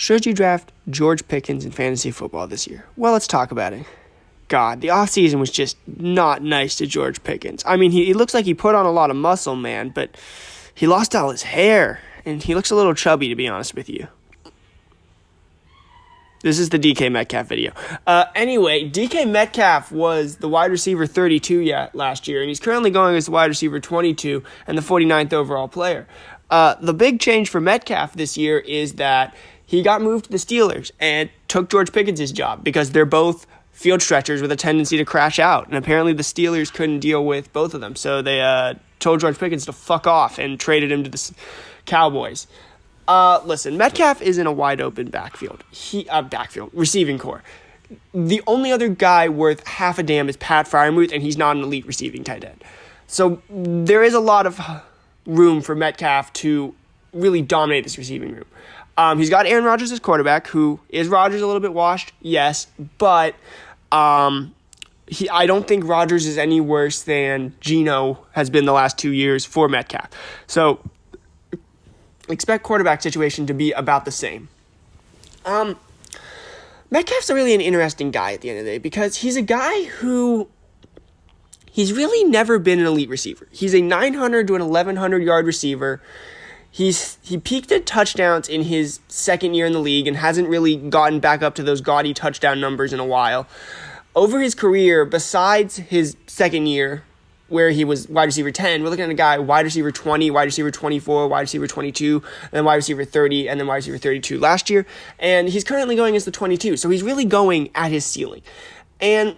Should you draft George Pickens in fantasy football this year? Well, let's talk about it. God, the offseason was just not nice to George Pickens. I mean, he looks like he put on a lot of muscle, man, but he lost all his hair, and he looks a little chubby, to be honest with you. This is the DK Metcalf video. Anyway, DK Metcalf was the wide receiver 32 last year, and he's currently going as the wide receiver 22 and the 49th overall player. The big change for Metcalf this year is that he got moved to the Steelers and took George Pickens' job because they're both field stretchers with a tendency to crash out, and apparently the Steelers couldn't deal with both of them, so they told George Pickens to fuck off and traded him to the Cowboys. Listen, Metcalf is in a wide-open receiving core. The only other guy worth half a damn is Pat Freiermuth, and he's not an elite receiving tight end. So there is a lot of room for Metcalf to really dominate this receiving room. He's got Aaron Rodgers as quarterback, who is Rodgers a little bit washed? Yes, but I don't think Rodgers is any worse than Geno has been the last 2 years for Metcalf. So expect quarterback situation to be about the same. Metcalf's really an interesting guy at the end of the day because he's a guy who he's really never been an elite receiver. He's a 900 to an 1,100 yard receiver. He peaked at touchdowns in his second year in the league and hasn't really gotten back up to those gaudy touchdown numbers in a while. Over his career, besides his second year, where he was wide receiver 10, we're looking at a guy wide receiver 20, wide receiver 24, wide receiver 22, then wide receiver 30, and then wide receiver 32 last year. And he's currently going as the 22, so he's really going at his ceiling. And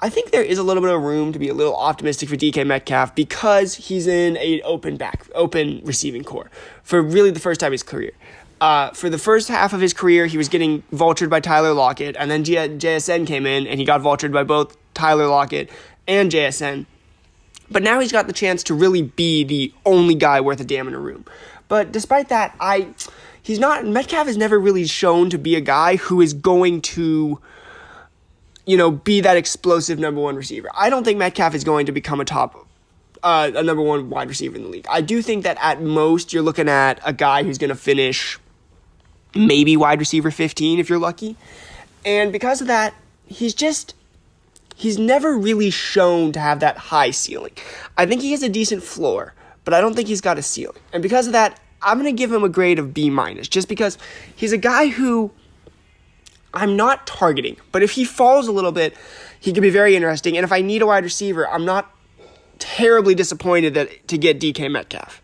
I think there is a little bit of room to be a little optimistic for DK Metcalf because he's in an open receiving core for really the first time in his career. For the first half of his career, he was getting vultured by Tyler Lockett, and then JSN came in, and he got vultured by both Tyler Lockett and JSN. But now he's got the chance to really be the only guy worth a damn in a room. But despite that, Metcalf has never really shown to be a guy who is going to, be that explosive number one receiver. I don't think Metcalf is going to become a number one wide receiver in the league. I do think that at most you're looking at a guy who's going to finish maybe wide receiver 15 if you're lucky. And because of that, he's never really shown to have that high ceiling. I think he has a decent floor, but I don't think he's got a ceiling. And because of that, I'm going to give him a grade of B-, just because he's a guy who I'm not targeting. But if he falls a little bit, he could be very interesting. And if I need a wide receiver, I'm not terribly disappointed to get DK Metcalf.